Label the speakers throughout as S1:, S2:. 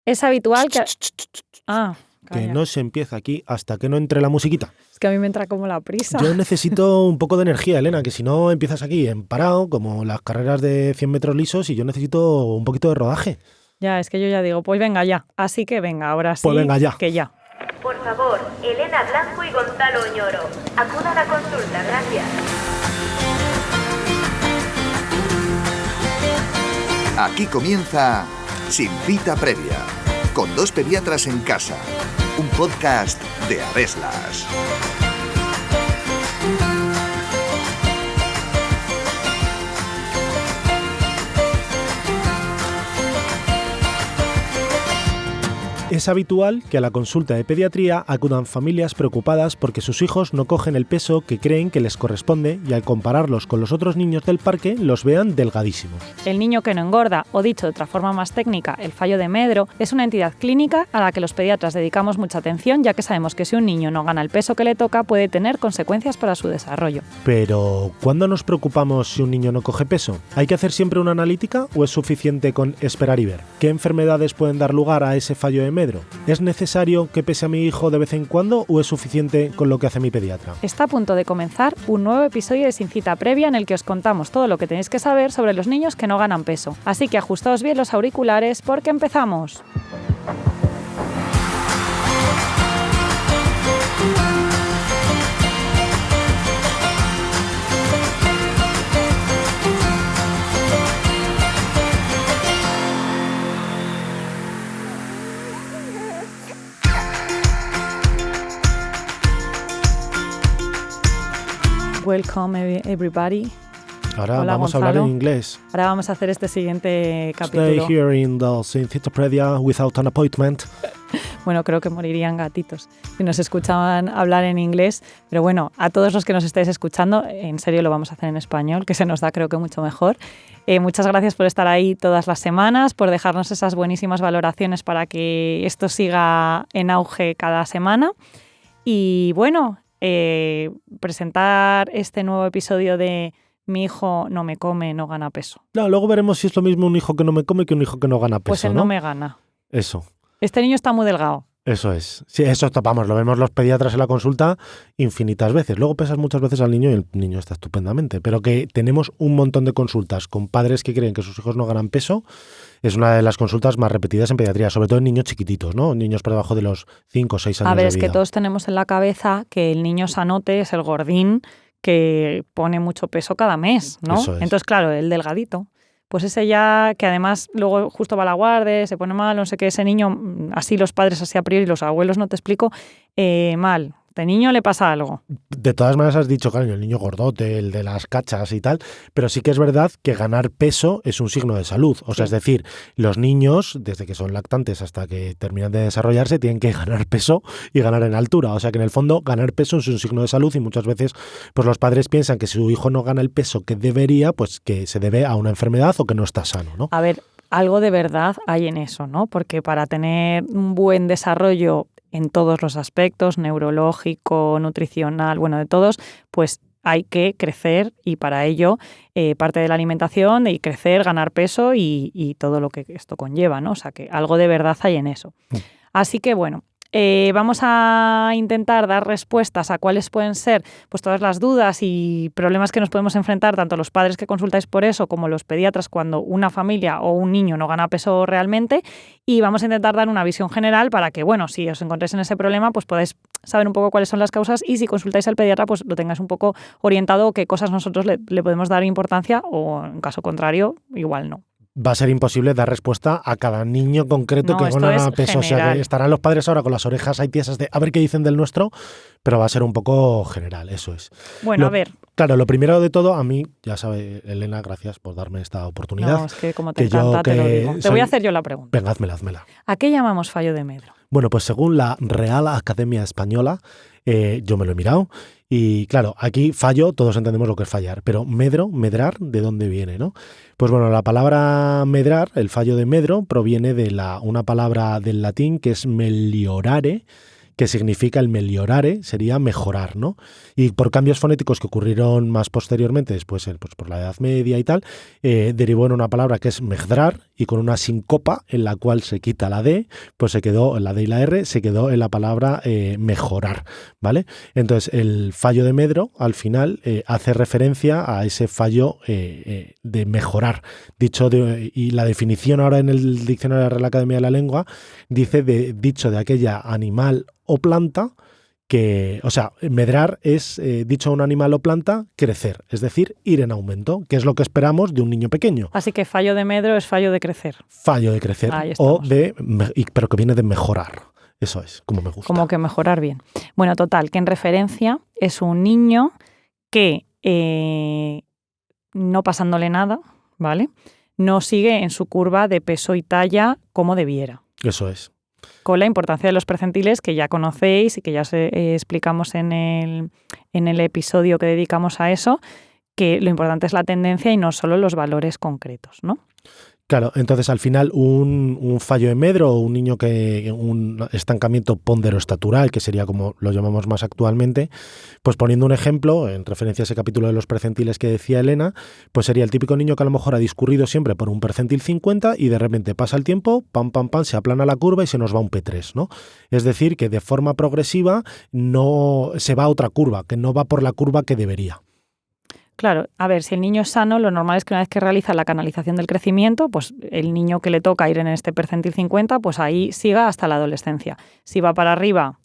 S1: Es habitual que...
S2: Ah,
S1: calla.
S2: Que no se empieza aquí hasta que no entre la musiquita.
S1: Es que a mí me entra como la prisa.
S2: Yo necesito un poco de energía, Elena, que si no empiezas aquí en parado, como las carreras de 100 metros lisos, y yo necesito un poquito de rodaje.
S1: Ya, es que yo ya digo, pues venga ya. Así que venga, ahora sí,
S2: Pues venga ya.
S1: que ya.
S3: Por favor, Elena Blanco y Gonzalo Oñoro. Acuda a la consulta, gracias.
S4: Aquí comienza Sin Cita Previa, con dos pediatras en casa, un podcast de Areslas.
S2: Es habitual que a la consulta de pediatría acudan familias preocupadas porque sus hijos no cogen el peso que creen que les corresponde y al compararlos con los otros niños del parque los vean delgadísimos.
S1: El niño que no engorda, o dicho de otra forma más técnica, el fallo de Medro, es una entidad clínica a la que los pediatras dedicamos mucha atención, ya que sabemos que si un niño no gana el peso que le toca puede tener consecuencias para su desarrollo.
S2: Pero, ¿cuándo nos preocupamos si un niño no coge peso? ¿Hay que hacer siempre una analítica o es suficiente con esperar y ver? ¿Qué enfermedades pueden dar lugar a ese fallo de Medro? ¿Es necesario que pese a mi hijo de vez en cuando o es suficiente con lo que hace mi pediatra?
S1: Está a punto de comenzar un nuevo episodio de Sin Cita Previa en el que os contamos todo lo que tenéis que saber sobre los niños que no ganan peso. Así que ajustaos bien los auriculares porque empezamos. Welcome everybody.
S2: Ahora
S1: Hola,
S2: vamos a hablar
S1: Gonzalo.
S2: en inglés.
S1: Ahora vamos a hacer este siguiente capítulo.
S2: Stay here in the Sin Cita Previa without an appointment.
S1: Bueno, creo que morirían gatitos si nos escuchaban hablar en inglés. Pero bueno, a todos los que nos estáis escuchando, en serio lo vamos a hacer en español, que se nos da creo que mucho mejor. Muchas gracias por estar ahí todas las semanas, por dejarnos esas buenísimas valoraciones para que esto siga en auge cada semana. Y bueno, presentar este nuevo episodio de Mi hijo no me come, no gana peso.
S2: No, luego veremos si es lo mismo un hijo que no me come que un hijo que no gana peso,
S1: Pues él no me gana.
S2: Eso.
S1: Este niño está muy delgado.
S2: Eso es. Sí, eso vamos, lo vemos los pediatras en la consulta infinitas veces. Luego pesas muchas veces al niño y el niño está estupendamente. Pero que tenemos un montón de consultas con padres que creen que sus hijos no ganan peso. Es una de las consultas más repetidas en pediatría, sobre todo en niños chiquititos, ¿no? Niños por debajo de los 5 o 6 años
S1: A ver,
S2: de
S1: es
S2: vida.
S1: que todos tenemos en la cabeza que el niño sanote es el gordín que pone mucho peso cada mes, ¿no?
S2: Eso es.
S1: Entonces, claro, el delgadito. Pues ese ya, que además luego justo va a la guardia, se pone mal, no sé qué, ese niño, así los padres, así a priori, los abuelos, no te explico, mal. Este niño le pasa algo.
S2: De todas maneras has dicho, claro, el niño gordote, el de las cachas y tal, pero sí que es verdad que ganar peso es un signo de salud. O sea, es decir, los niños, desde que son lactantes hasta que terminan de desarrollarse, tienen que ganar peso y ganar en altura. O sea que en el fondo ganar peso es un signo de salud y muchas veces pues los padres piensan que si su hijo no gana el peso que debería, pues que se debe a una enfermedad o que no está sano, ¿no?
S1: A ver, algo de verdad hay en eso, ¿no? Porque para tener un buen desarrollo en todos los aspectos, neurológico, nutricional, bueno, de todos, pues hay que crecer y para ello parte de la alimentación y crecer, ganar peso y todo lo que esto conlleva, ¿no? O sea que algo de verdad hay en eso. Así que bueno, vamos a intentar dar respuestas a cuáles pueden ser pues todas las dudas y problemas que nos podemos enfrentar, tanto los padres que consultáis por eso como los pediatras cuando una familia o un niño no gana peso realmente, y vamos a intentar dar una visión general para que, bueno, si os encontráis en ese problema, pues podáis saber un poco cuáles son las causas y si consultáis al pediatra, pues lo tengáis un poco orientado o qué cosas nosotros le podemos dar importancia o, en caso contrario, igual no.
S2: Va a ser imposible dar respuesta a cada niño concreto
S1: No,
S2: que
S1: esto
S2: gana
S1: es
S2: peso. O sea,
S1: general.
S2: que estarán los padres ahora con las orejas ahí tiesas de a ver qué dicen del nuestro, pero va a ser un poco general, eso es.
S1: Bueno, a ver.
S2: Claro, lo primero de todo, a mí, ya sabe, Elena, gracias por darme esta oportunidad.
S1: No, es que como te
S2: que yo
S1: encanta, te lo
S2: que
S1: digo. Te
S2: soy-
S1: voy a hacer yo la pregunta.
S2: Venga, házmela.
S1: ¿A qué llamamos fallo de Medro?
S2: Bueno, pues según la Real Academia Española, yo me lo he mirado, y claro, aquí fallo, todos entendemos lo que es fallar, pero medrar, ¿de dónde viene, no? Pues bueno, la palabra medrar, el fallo de Medro, proviene de una palabra del latín que es meliorare, que significa el meliorare, sería mejorar, ¿no? Y por cambios fonéticos que ocurrieron más posteriormente, después pues por la Edad Media y tal, derivó en una palabra que es megdrar, y con una síncopa en la cual se quita la D, pues se quedó, la D y la R, se quedó en la palabra mejorar, ¿vale? Entonces, el fallo de medro, al final, hace referencia a ese fallo de mejorar. Y la definición ahora en el diccionario de la Real Academia de la Lengua dice dicho de aquella animal o planta que, o sea, medrar es, dicho a un animal o planta, crecer, es decir, ir en aumento, que es lo que esperamos de un niño pequeño.
S1: Así que fallo de medro es fallo de crecer.
S2: Fallo de crecer, pero que viene de mejorar. Eso es, como me gusta.
S1: Como que mejorar bien. Bueno, total, que en referencia es un niño que, no pasándole nada, ¿vale?, no sigue en su curva de peso y talla como debiera.
S2: Eso es.
S1: Con la importancia de los percentiles que ya conocéis y que ya os explicamos en el episodio que dedicamos a eso, que lo importante es la tendencia y no solo los valores concretos, ¿no?
S2: Claro, entonces al final un fallo de medro o un niño un estancamiento ponderoestatural, que sería como lo llamamos más actualmente, pues poniendo un ejemplo, en referencia a ese capítulo de los percentiles que decía Elena, pues sería el típico niño que a lo mejor ha discurrido siempre por un percentil 50 y de repente pasa el tiempo, pam, se aplana la curva y se nos va un P3, ¿no? Es decir, que de forma progresiva no se va a otra curva, que no va por la curva que debería.
S1: Claro, a ver, si el niño es sano, lo normal es que una vez que realiza la canalización del crecimiento, pues el niño que le toca ir en este percentil 50, pues ahí siga hasta la adolescencia. Si va para arriba...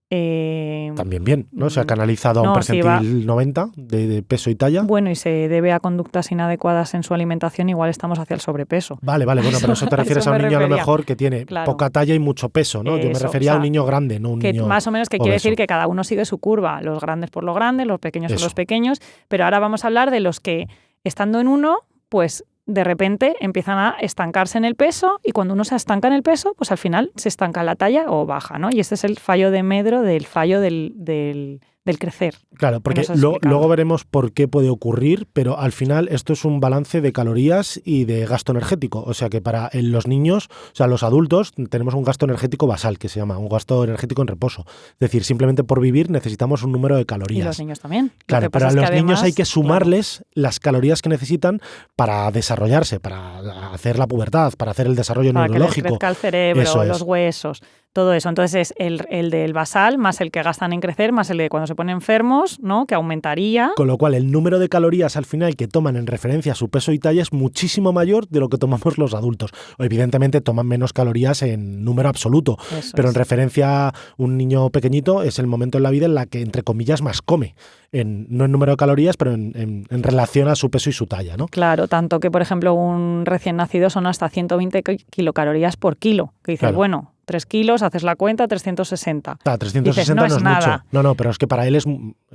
S2: También bien, ¿no? Se ha canalizado a un percentil 90 de peso y talla.
S1: Bueno, y se debe a conductas inadecuadas en su alimentación, igual estamos hacia el sobrepeso.
S2: Vale, bueno, pero eso te refieres a un niño a lo mejor que tiene poca talla y mucho peso, ¿no? Yo me refería a un niño grande, no un niño
S1: más o menos que
S2: obeso.
S1: Quiere decir que cada uno sigue su curva, los grandes por lo grande, los pequeños por los pequeños, pero ahora vamos a hablar de los que, estando en uno, pues de repente empiezan a estancarse en el peso, y cuando uno se estanca en el peso, pues al final se estanca la talla o baja, ¿no? Y este es el fallo de medro del fallo del crecer.
S2: Claro, porque luego veremos por qué puede ocurrir, pero al final esto es un balance de calorías y de gasto energético. O sea que para los niños, o sea, los adultos, tenemos un gasto energético basal, que se llama un gasto energético en reposo. Es decir, simplemente por vivir necesitamos un número de calorías.
S1: Y los niños también.
S2: Claro, pero a los niños hay que sumarles las calorías que necesitan para desarrollarse, para hacer la pubertad, para hacer el desarrollo neurológico.
S1: Que les crezca el cerebro, los huesos, todo eso. Entonces es el del basal más el que gastan en crecer, más el de cuando se ponen enfermos, ¿no?, que aumentaría.
S2: Con lo cual el número de calorías al final que toman en referencia a su peso y talla es muchísimo mayor de lo que tomamos los adultos. Evidentemente toman menos calorías en número absoluto, pero en referencia a un niño pequeñito es el momento en la vida en la que, entre comillas, más come. No en número de calorías, pero en relación a su peso y su talla, ¿no?
S1: Claro, tanto que, por ejemplo, un recién nacido son hasta 120 kilocalorías por kilo. Que dices, bueno, 3 kilos, haces la cuenta, 360.
S2: 360
S1: dices,
S2: no es
S1: nada.
S2: Mucho. No, pero es que para él es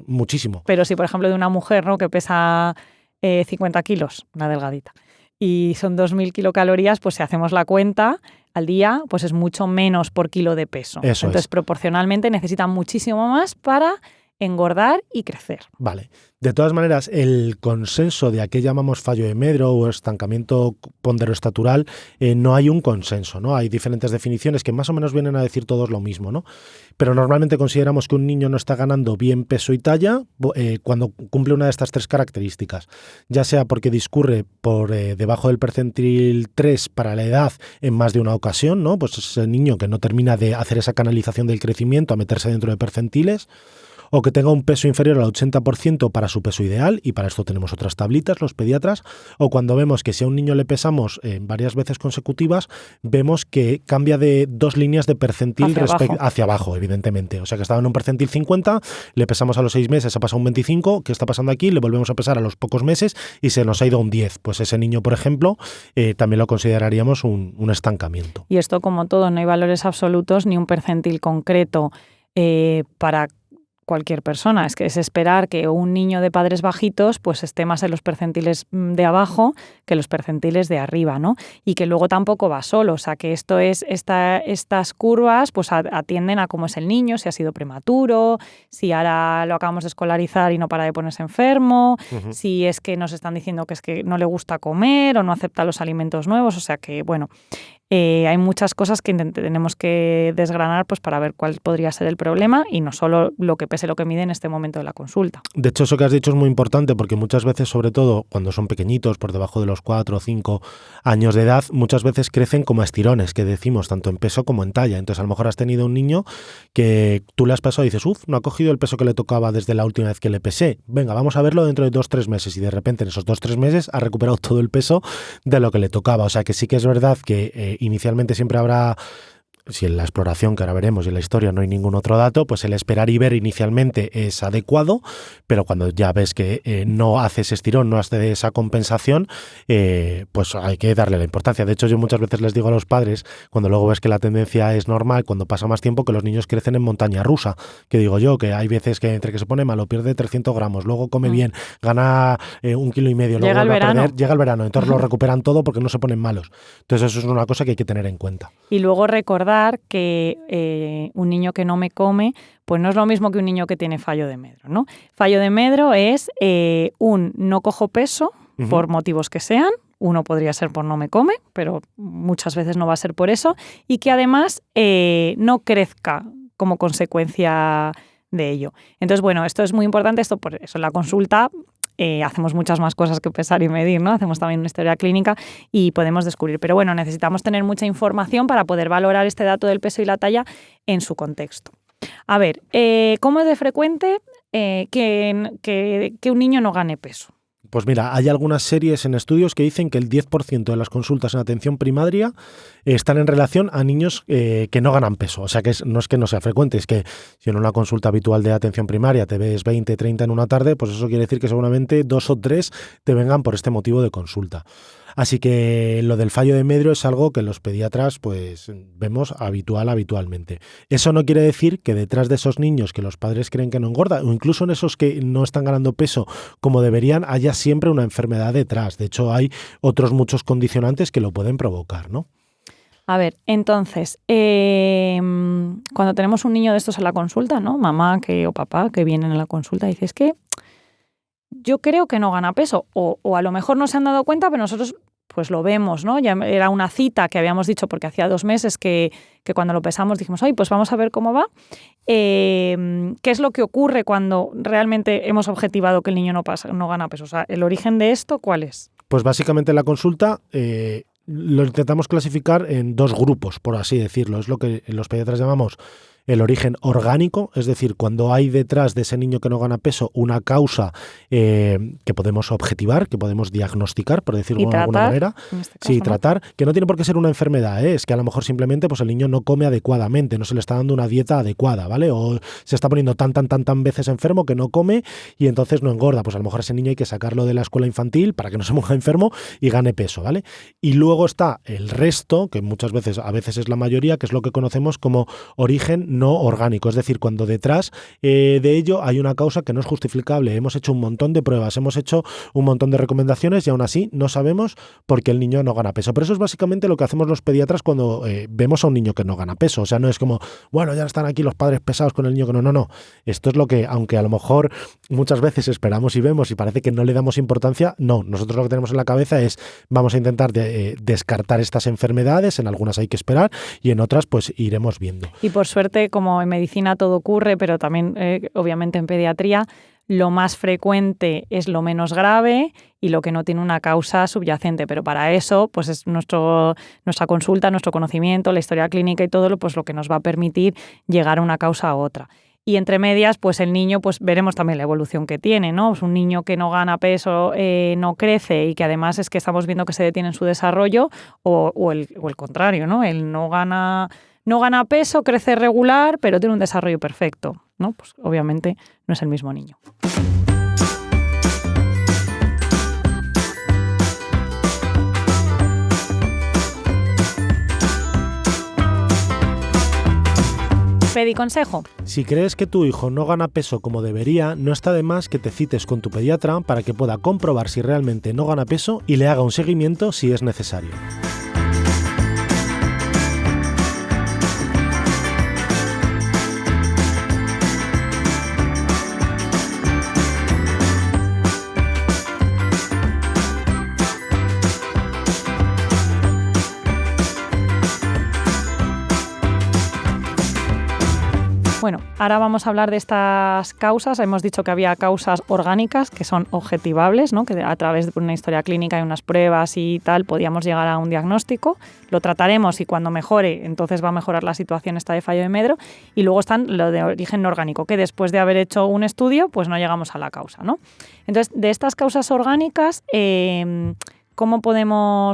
S2: muchísimo.
S1: Pero si, por ejemplo, de una mujer, ¿no?, que pesa 50 kilos, una delgadita, y son 2.000 kilocalorías, pues si hacemos la cuenta al día, pues es mucho menos por kilo de peso. Entonces, proporcionalmente necesitan muchísimo más para engordar y crecer.
S2: Vale. De todas maneras, el consenso de a qué llamamos fallo de medro o estancamiento ponderoestatural, no hay un consenso, ¿no? Hay diferentes definiciones que más o menos vienen a decir todos lo mismo, ¿no? Pero normalmente consideramos que un niño no está ganando bien peso y talla cuando cumple una de estas tres características, ya sea porque discurre por debajo del percentil 3 para la edad en más de una ocasión, ¿no? Pues es el niño que no termina de hacer esa canalización del crecimiento a meterse dentro de percentiles, o que tenga un peso inferior al 80% para su peso ideal, y para esto tenemos otras tablitas, los pediatras, o cuando vemos que si a un niño le pesamos varias veces consecutivas, vemos que cambia de 2 líneas de percentil hacia abajo, evidentemente. O sea que estaba en un percentil 50, le pesamos a los 6 meses, ha pasado un 25, ¿qué está pasando aquí? Le volvemos a pesar a los pocos meses y se nos ha ido a un 10. Pues ese niño, por ejemplo, también lo consideraríamos un estancamiento.
S1: Y esto, como todo, no hay valores absolutos ni un percentil concreto para cualquier persona. Es que es esperar que un niño de padres bajitos pues esté más en los percentiles de abajo que los percentiles de arriba, ¿no? Y que luego tampoco va solo. O sea, que estas curvas pues atienden a cómo es el niño, si ha sido prematuro, si ahora lo acabamos de escolarizar y no para de ponerse enfermo, si es que nos están diciendo que es que no le gusta comer o no acepta los alimentos nuevos. O sea que, bueno, Hay muchas cosas que tenemos que desgranar pues para ver cuál podría ser el problema y no solo lo que pese lo que mide en este momento de la consulta.
S2: De hecho, eso que has dicho es muy importante porque muchas veces, sobre todo cuando son pequeñitos, por debajo de los 4 o 5 años de edad, muchas veces crecen como estirones, que decimos, tanto en peso como en talla. Entonces, a lo mejor has tenido un niño que tú le has pesado y dices, no ha cogido el peso que le tocaba desde la última vez que le pesé. Venga, vamos a verlo dentro de 2-3 meses. Y de repente, en esos 2-3 meses, ha recuperado todo el peso de lo que le tocaba. O sea, que sí que es verdad que inicialmente siempre habrá, si en la exploración, que ahora veremos, y en la historia no hay ningún otro dato, pues el esperar y ver inicialmente es adecuado, pero cuando ya ves que no hace ese estirón, no hace esa compensación, pues hay que darle la importancia. De hecho, yo muchas veces les digo a los padres, cuando luego ves que la tendencia es normal, cuando pasa más tiempo, que los niños crecen en montaña rusa, que digo yo, que hay veces que entre que se pone malo, pierde 300 gramos, luego come bien, gana 1,5 kilos, luego
S1: llega el verano.
S2: llega el verano, entonces lo recuperan todo porque no se ponen malos. Entonces eso es una cosa que hay que tener en cuenta.
S1: Y luego recordar que un niño que no me come, pues no es lo mismo que un niño que tiene fallo de Medro, ¿no? Fallo de Medro es un no cojo peso por motivos que sean. Uno podría ser por no me come, pero muchas veces no va a ser por eso. Y que además no crezca como consecuencia de ello. Entonces, bueno, esto es muy importante. Esto por eso en la consulta hacemos muchas más cosas que pesar y medir, ¿no? Hacemos también una historia clínica y podemos descubrir. Pero bueno, necesitamos tener mucha información para poder valorar este dato del peso y la talla en su contexto. A ver, ¿cómo es de frecuente que un niño no gane peso?
S2: Pues mira, hay algunas series en estudios que dicen que el 10% de las consultas en atención primaria están en relación a niños que no ganan peso. O sea, que no es que no sea frecuente, es que si en una consulta habitual de atención primaria te ves 20, 30 en una tarde, pues eso quiere decir que seguramente 2 o 3 te vengan por este motivo de consulta. Así que lo del fallo de Medro es algo que los pediatras pues vemos habitualmente. Eso no quiere decir que detrás de esos niños que los padres creen que no engordan, o incluso en esos que no están ganando peso como deberían, haya siempre una enfermedad detrás. De hecho, hay otros muchos condicionantes que lo pueden provocar, ¿no?
S1: A ver, entonces, cuando tenemos un niño de estos en la consulta, ¿no? Mamá o papá que vienen a la consulta, dice, es que yo creo que no gana peso, o a lo mejor no se han dado cuenta, pero nosotros pues lo vemos, ¿no? Ya era una cita que habíamos dicho porque hacía 2 meses que cuando lo pesamos dijimos, ay, pues vamos a ver cómo va. ¿Qué es lo que ocurre cuando realmente hemos objetivado que el niño no gana peso? O sea, ¿el origen de esto cuál es?
S2: Pues básicamente en la consulta lo intentamos clasificar en 2 grupos, por así decirlo. Es lo que los pediatras llamamos el origen orgánico, es decir, cuando hay detrás de ese niño que no gana peso una causa que podemos objetivar, que podemos diagnosticar, por decirlo de alguna manera.
S1: Este caso,
S2: sí, tratar, que no tiene por qué ser una enfermedad, es que a lo mejor simplemente pues el niño no come adecuadamente, no se le está dando una dieta adecuada, ¿vale? O se está poniendo tan veces enfermo que no come y entonces no engorda. Pues a lo mejor ese niño hay que sacarlo de la escuela infantil para que no se ponga enfermo y gane peso, ¿vale? Y luego está el resto, que a veces es la mayoría, que es lo que conocemos como origen no orgánico, es decir, cuando detrás de ello hay una causa que no es justificable. Hemos hecho un montón de pruebas, hemos hecho un montón de recomendaciones y aún así no sabemos por qué el niño no gana peso. Pero eso es básicamente lo que hacemos los pediatras cuando vemos a un niño que no gana peso. O sea, no es como, bueno, ya están aquí los padres pesados con el niño que no. Esto es lo que, aunque a lo mejor muchas veces esperamos y vemos y parece que no le damos importancia, no. Nosotros lo que tenemos en la cabeza es, vamos a intentar descartar estas enfermedades, en algunas hay que esperar y en otras pues iremos viendo.
S1: Y por suerte, como en medicina todo ocurre, pero también obviamente en pediatría, lo más frecuente es lo menos grave y lo que no tiene una causa subyacente. Pero para eso, pues es nuestra consulta, nuestro conocimiento, la historia clínica y todo pues lo que nos va a permitir llegar a una causa u otra. Y entre medias, pues el niño, pues veremos también la evolución que tiene, ¿no? Pues un niño que no gana peso, no crece y que además es que estamos viendo que se detiene en su desarrollo o el contrario, ¿no? Él no gana peso, crece regular, pero tiene un desarrollo perfecto, ¿no? Pues obviamente no es el mismo niño. Pediconsejo.
S2: Si crees que tu hijo no gana peso como debería, no está de más que te cites con tu pediatra para que pueda comprobar si realmente no gana peso y le haga un seguimiento si es necesario.
S1: Bueno, ahora vamos a hablar de estas causas. Hemos dicho que había causas orgánicas que son objetivables, ¿no? Que a través de una historia clínica y unas pruebas y tal podíamos llegar a un diagnóstico. Lo trataremos y cuando mejore, entonces va a mejorar la situación esta de fallo de Medro. Y luego están lo de origen no orgánico, que después de haber hecho un estudio, pues no llegamos a la causa, ¿no? Entonces, de estas causas orgánicas,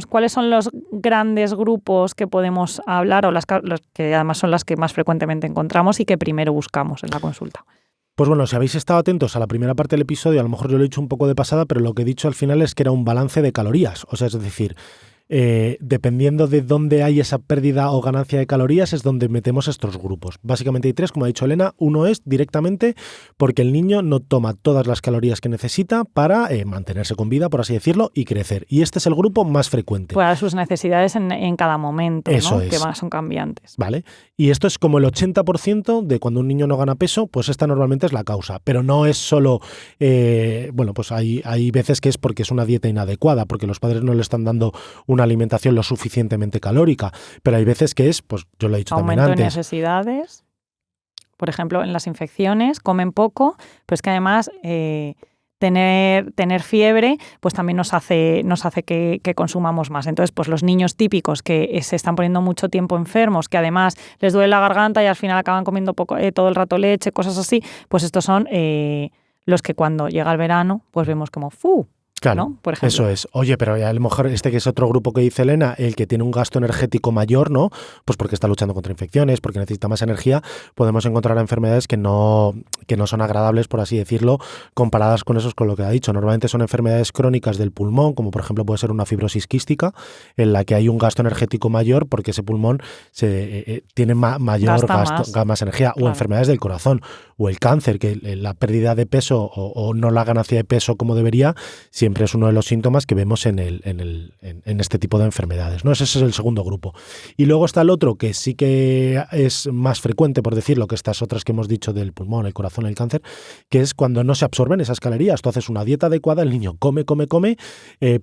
S1: ¿cuáles son los grandes grupos que podemos hablar o los que además son las que más frecuentemente encontramos y que primero buscamos en la consulta?
S2: Pues bueno, si habéis estado atentos a la primera parte del episodio, a lo mejor yo lo he dicho un poco de pasada, pero lo que he dicho al final es que era un balance de calorías. O sea, es decir, dependiendo de dónde hay esa pérdida o ganancia de calorías es donde metemos estos grupos. Básicamente hay 3, como ha dicho Elena. Uno es directamente porque el niño no toma todas las calorías que necesita para mantenerse con vida, por así decirlo, y crecer. Y este es el grupo más frecuente.
S1: Para sus necesidades en cada momento,
S2: Eso
S1: ¿no?
S2: es.
S1: Que son cambiantes.
S2: Vale. Y esto es como el 80% de cuando un niño no gana peso, pues esta normalmente es la causa. Pero no es solo, pues hay veces que es porque es una dieta inadecuada, porque los padres no le están dando una alimentación lo suficientemente calórica, pero hay veces que es, pues yo lo he dicho también antes.
S1: Aumento de necesidades, por ejemplo, en las infecciones, comen poco, pero es que además tener fiebre pues también nos hace que consumamos más. Entonces, pues los niños típicos que se están poniendo mucho tiempo enfermos, que además les duele la garganta y al final acaban comiendo poco, todo el rato leche, cosas así, pues estos son los que cuando llega el verano pues vemos como ¡fu!
S2: Claro,
S1: ¿no? Por ejemplo.
S2: Eso es. Oye, pero a lo mejor que es otro grupo que dice Elena, el que tiene un gasto energético mayor, ¿no? Pues porque está luchando contra infecciones, porque necesita más energía, podemos encontrar enfermedades que no son agradables, por así decirlo, comparadas con lo que ha dicho. Normalmente son enfermedades crónicas del pulmón, como por ejemplo puede ser una fibrosis quística, en la que hay un gasto energético mayor porque ese pulmón tiene mayor gasto, más energía, claro. O enfermedades del corazón, o el cáncer, que la pérdida de peso o no la ganancia de peso como debería, siempre es uno de los síntomas que vemos en este tipo de enfermedades, ¿no? Ese es el segundo grupo. Y luego está el otro, que sí que es más frecuente, por decirlo, que estas otras que hemos dicho del pulmón, el corazón, el cáncer, que es cuando no se absorben esas calorías. Tú haces una dieta adecuada, el niño come,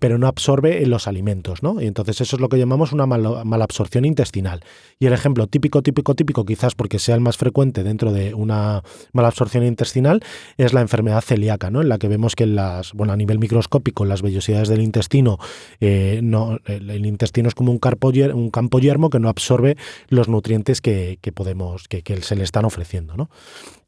S2: pero no absorbe los alimentos, ¿no? Y entonces eso es lo que llamamos una malabsorción intestinal. Y el ejemplo típico, quizás porque sea el más frecuente dentro de una malabsorción intestinal, es la enfermedad celíaca, ¿no? En la que vemos que a nivel microscópico, las vellosidades del intestino, el intestino es como un campo yermo que no absorbe los nutrientes que se le están ofreciendo, ¿no?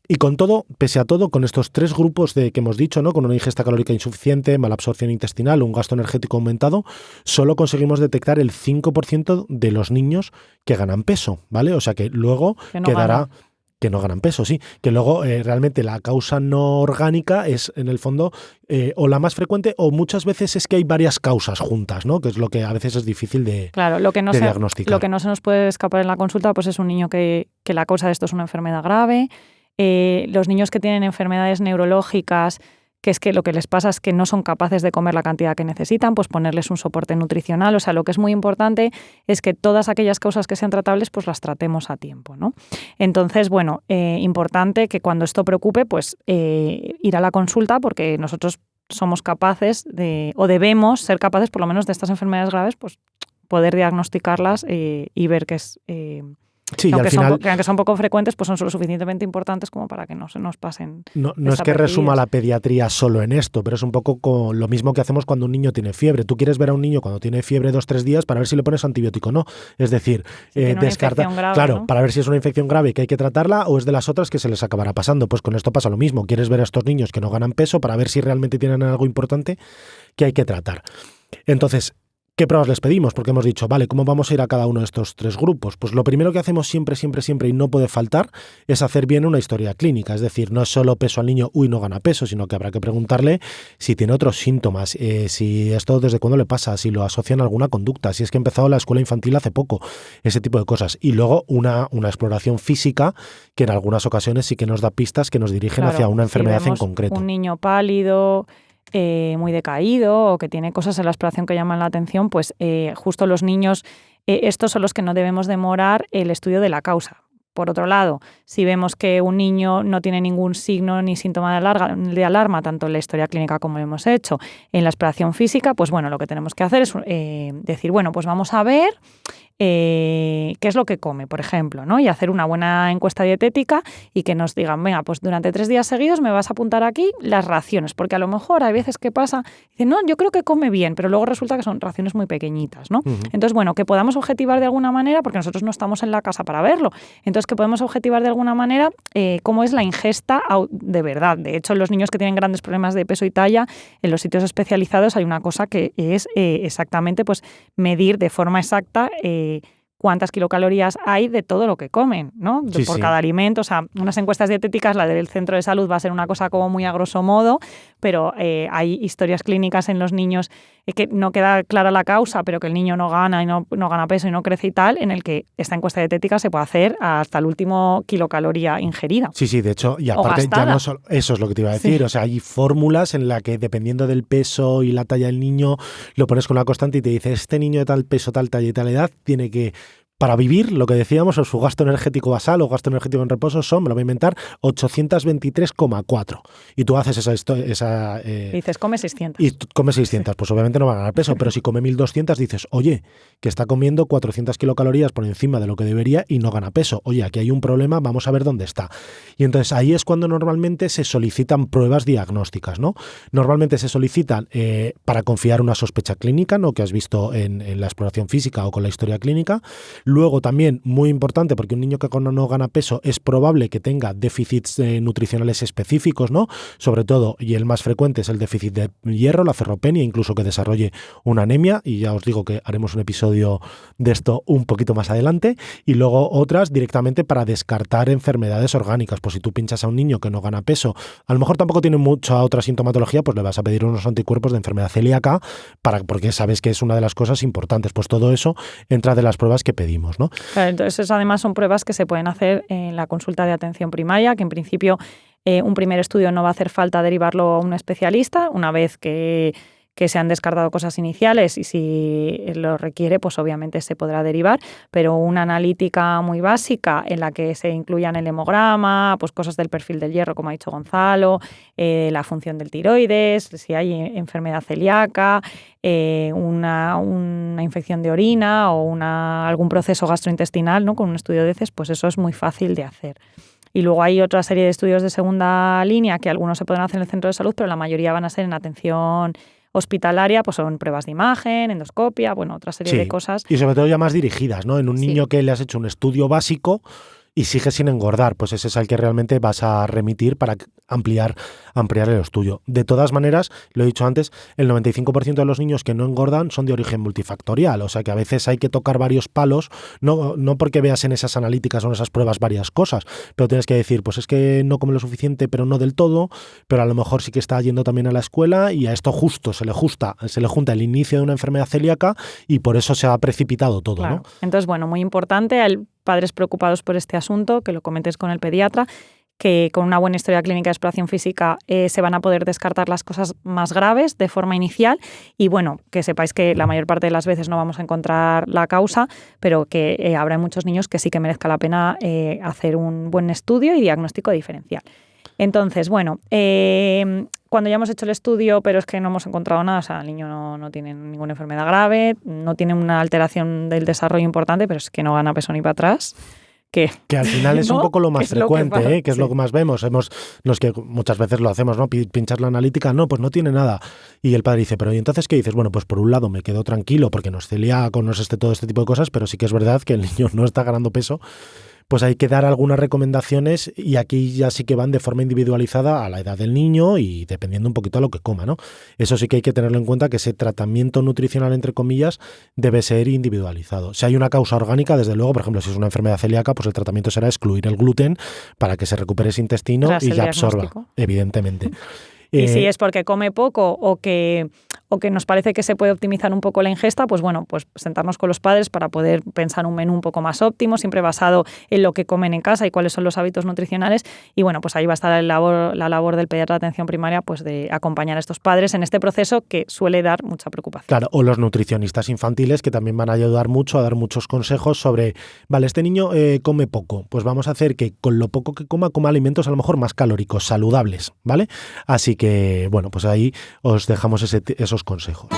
S2: Y con todo, pese a todo, con estos 3 grupos que hemos dicho, ¿no? Con una ingesta calórica insuficiente, malabsorción intestinal, un gasto energético aumentado, solo conseguimos detectar el 5% de los niños que ganan peso, ¿vale? O sea que luego quedará... Que no ganan peso, sí. Que luego realmente la causa no orgánica es, en el fondo, o la más frecuente, o muchas veces es que hay varias causas juntas, ¿no? Que es lo que a veces es difícil de diagnosticar.
S1: Lo que no se nos puede escapar en la consulta pues es un niño que la causa de esto es una enfermedad grave. Los niños que tienen enfermedades neurológicas, que es que lo que les pasa es que no son capaces de comer la cantidad que necesitan, pues ponerles un soporte nutricional. O sea, lo que es muy importante es que todas aquellas causas que sean tratables, pues las tratemos a tiempo, ¿no? Entonces, bueno, importante que cuando esto preocupe, pues ir a la consulta, porque nosotros somos capaces o debemos ser capaces, por lo menos de estas enfermedades graves, pues poder diagnosticarlas y ver que es...
S2: Sí,
S1: aunque,
S2: al final,
S1: aunque son poco frecuentes, pues son lo suficientemente importantes como para que no se nos pasen.
S2: No es que resuma la pediatría solo en esto, pero es un poco lo mismo que hacemos cuando un niño tiene fiebre. Tú quieres ver a un niño cuando tiene fiebre 2-3 días para ver si le pones antibiótico o no. Es decir, descartar, claro, ¿no? Para ver si es una infección grave que hay que tratarla o es de las otras que se les acabará pasando. Pues con esto pasa lo mismo. Quieres ver a estos niños que no ganan peso para ver si realmente tienen algo importante que hay que tratar. Entonces, ¿qué pruebas les pedimos? Porque hemos dicho, vale, ¿cómo vamos a ir a cada uno de estos 3 grupos? Pues lo primero que hacemos siempre y no puede faltar es hacer bien una historia clínica. Es decir, no es solo peso al niño, no gana peso, sino que habrá que preguntarle si tiene otros síntomas, si esto desde cuándo le pasa, si lo asocian a alguna conducta, si es que ha empezado la escuela infantil hace poco, ese tipo de cosas. Y luego una exploración física que en algunas ocasiones sí que nos da pistas que nos dirigen hacia una enfermedad en concreto.
S1: Un niño pálido, muy decaído o que tiene cosas en la exploración que llaman la atención, pues justo los niños, estos son los que no debemos demorar el estudio de la causa. Por otro lado, si vemos que un niño no tiene ningún signo ni síntoma de alarma, tanto en la historia clínica como lo hemos hecho, en la exploración física, pues bueno, lo que tenemos que hacer es decir, bueno, pues vamos a ver qué es lo que come, por ejemplo, ¿no? Y hacer una buena encuesta dietética y que nos digan, venga, pues durante 3 días seguidos me vas a apuntar aquí las raciones, porque a lo mejor hay veces que pasa, dicen, no, yo creo que come bien, pero luego resulta que son raciones muy pequeñitas, ¿no? Entonces, bueno, que podamos objetivar de alguna manera, porque nosotros no estamos en la casa para verlo, entonces que podemos objetivar de alguna manera cómo es la ingesta de verdad. De hecho, en los niños que tienen grandes problemas de peso y talla, en los sitios especializados hay una cosa que es exactamente pues medir de forma exacta cuántas kilocalorías hay de todo lo que comen, ¿no? Por cada alimento. O sea, unas encuestas dietéticas, la del centro de salud va a ser una cosa como muy a grosso modo, pero hay historias clínicas en los niños que no queda clara la causa, pero que el niño no gana y no gana peso y no crece y tal, en el que esta encuesta dietética se puede hacer hasta el último kilocaloría ingerida.
S2: Sí, de hecho, y aparte ya no solo, eso es lo que te iba a decir, o sea, hay fórmulas en la que dependiendo del peso y la talla del niño, lo pones con una constante y te dice, este niño de tal peso, tal talla y tal edad tiene que, para vivir, lo que decíamos, o su gasto energético basal o gasto energético en reposo son, me lo voy a inventar, 823,4. Y tú haces esa
S1: dices, come 600.
S2: Y tú comes 600, pues obviamente no va a ganar peso, pero si come 1200 dices, oye, que está comiendo 400 kilocalorías por encima de lo que debería y no gana peso. Oye, aquí hay un problema, vamos a ver dónde está. Y entonces ahí es cuando normalmente se solicitan pruebas diagnósticas, ¿no? Normalmente se solicitan para confiar una sospecha clínica, ¿no? Que has visto en la exploración física o con la historia clínica. Luego también, muy importante, porque un niño que no gana peso es probable que tenga déficits nutricionales específicos, ¿no? Sobre todo, y el más frecuente es el déficit de hierro, la ferropenia, incluso que desarrolle una anemia, y ya os digo que haremos un episodio de esto un poquito más adelante, y luego otras directamente para descartar enfermedades orgánicas. Pues si tú pinchas a un niño que no gana peso, a lo mejor tampoco tiene mucha otra sintomatología, pues le vas a pedir unos anticuerpos de enfermedad celíaca, porque sabes que es una de las cosas importantes. Pues todo eso entra de las pruebas que pedimos, ¿no?
S1: Claro, entonces, además, son pruebas que se pueden hacer en la consulta de atención primaria, que en principio un primer estudio no va a hacer falta derivarlo a un especialista, una vez que se han descartado cosas iniciales y si lo requiere, pues obviamente se podrá derivar, pero una analítica muy básica en la que se incluyan el hemograma, pues cosas del perfil del hierro, como ha dicho Gonzalo, la función del tiroides, si hay enfermedad celíaca, una infección de orina o algún proceso gastrointestinal, ¿no? Con un estudio de heces, pues eso es muy fácil de hacer. Y luego hay otra serie de estudios de segunda línea que algunos se pueden hacer en el centro de salud, pero la mayoría van a ser en atención hospitalaria, pues son pruebas de imagen, endoscopia, bueno, otra serie de cosas.
S2: Y sobre todo ya más dirigidas, ¿no? En un niño que le has hecho un estudio básico y sigue sin engordar, pues ese es al que realmente vas a remitir para ampliar el estudio. De todas maneras, lo he dicho antes, el 95% de los niños que no engordan son de origen multifactorial, o sea que a veces hay que tocar varios palos, no porque veas en esas analíticas o en esas pruebas varias cosas, pero tienes que decir, pues es que no come lo suficiente, pero no del todo, pero a lo mejor sí que está yendo también a la escuela y a esto justo se le junta el inicio de una enfermedad celíaca y por eso se ha precipitado todo,
S1: claro,
S2: ¿no?
S1: Entonces, bueno, muy importante, padres preocupados por este asunto, que lo comentes con el pediatra, que con una buena historia clínica de exploración física se van a poder descartar las cosas más graves de forma inicial y bueno, que sepáis que la mayor parte de las veces no vamos a encontrar la causa, pero que habrá muchos niños que sí que merezca la pena hacer un buen estudio y diagnóstico diferencial. Entonces, bueno, cuando ya hemos hecho el estudio, pero es que no hemos encontrado nada, o sea, el niño no tiene ninguna enfermedad grave, no tiene una alteración del desarrollo importante, pero es que no gana peso ni para atrás. Que
S2: al final es un poco lo más frecuente, que es
S1: sí.
S2: Lo que más vemos. Los que muchas veces lo hacemos, ¿no? Pinchar la analítica, no, pues no tiene nada. Y el padre dice, pero ¿y entonces qué dices? Bueno, pues por un lado me quedo tranquilo porque no es celíaco, no es todo este tipo de cosas, pero sí que es verdad que el niño no está ganando peso. Pues hay que dar algunas recomendaciones y aquí ya sí que van de forma individualizada a la edad del niño y dependiendo un poquito a lo que coma, ¿no? Eso sí que hay que tenerlo en cuenta, que ese tratamiento nutricional, entre comillas, debe ser individualizado. Si hay una causa orgánica, desde luego, por ejemplo, si es una enfermedad celíaca, pues el tratamiento será excluir el gluten para que se recupere ese intestino y ya absorba, evidentemente.
S1: Y si es porque come poco o que nos parece que se puede optimizar un poco la ingesta, pues bueno, pues sentarnos con los padres para poder pensar un menú un poco más óptimo, siempre basado en lo que comen en casa y cuáles son los hábitos nutricionales. Y bueno, pues ahí va a estar la labor del pediatra de atención primaria, pues de acompañar a estos padres en este proceso que suele dar mucha preocupación.
S2: Claro, o los nutricionistas infantiles que también van a ayudar mucho a dar muchos consejos sobre, vale, este niño come poco, pues vamos a hacer que con lo poco que coma alimentos a lo mejor más calóricos, saludables, ¿vale? Así que, bueno, pues ahí os dejamos esos consejos.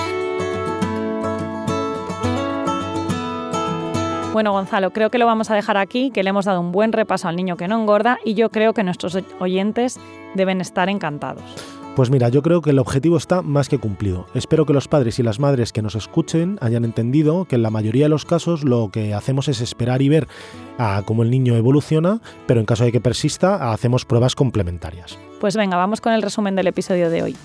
S1: Bueno, Gonzalo, creo que lo vamos a dejar aquí, que le hemos dado un buen repaso al niño que no engorda y yo creo que nuestros oyentes deben estar encantados.
S2: Pues mira, yo creo que el objetivo está más que cumplido. Espero que los padres y las madres que nos escuchen hayan entendido que en la mayoría de los casos lo que hacemos es esperar y ver a cómo el niño evoluciona, pero en caso de que persista, hacemos pruebas complementarias.
S1: Pues venga, vamos con el resumen del episodio de hoy.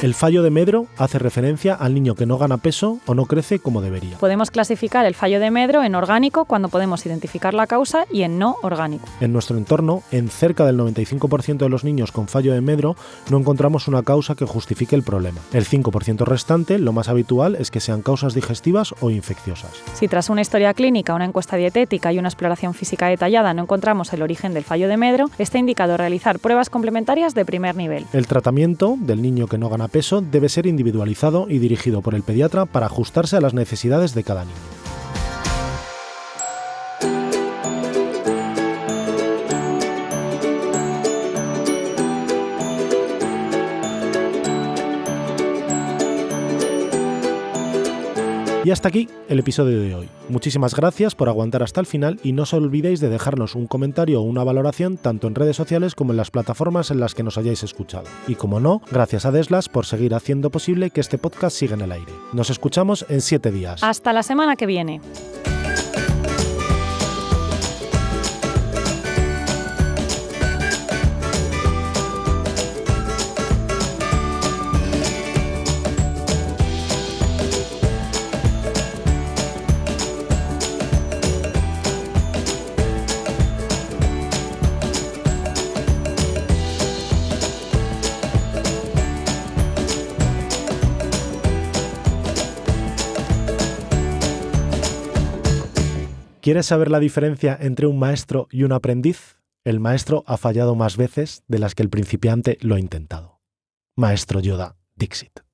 S2: El fallo de Medro hace referencia al niño que no gana peso o no crece como debería.
S1: Podemos clasificar el fallo de Medro en orgánico cuando podemos identificar la causa y en no orgánico.
S2: En nuestro entorno, en cerca del 95% de los niños con fallo de Medro, no encontramos una causa que justifique el problema. El 5% restante, lo más habitual es que sean causas digestivas o infecciosas.
S1: Si tras una historia clínica, una encuesta dietética y una exploración física detallada no encontramos el origen del fallo de Medro, está indicado realizar pruebas complementarias de primer nivel.
S2: El tratamiento del niño que no gana peso debe ser individualizado y dirigido por el pediatra para ajustarse a las necesidades de cada niño. Y hasta aquí el episodio de hoy. Muchísimas gracias por aguantar hasta el final y no os olvidéis de dejarnos un comentario o una valoración tanto en redes sociales como en las plataformas en las que nos hayáis escuchado. Y como no, gracias a Deslas por seguir haciendo posible que este podcast siga en el aire. Nos escuchamos en 7 días.
S1: Hasta la semana que viene.
S2: ¿Quieres saber la diferencia entre un maestro y un aprendiz? El maestro ha fallado más veces de las que el principiante lo ha intentado. Maestro Yoda, Dixit.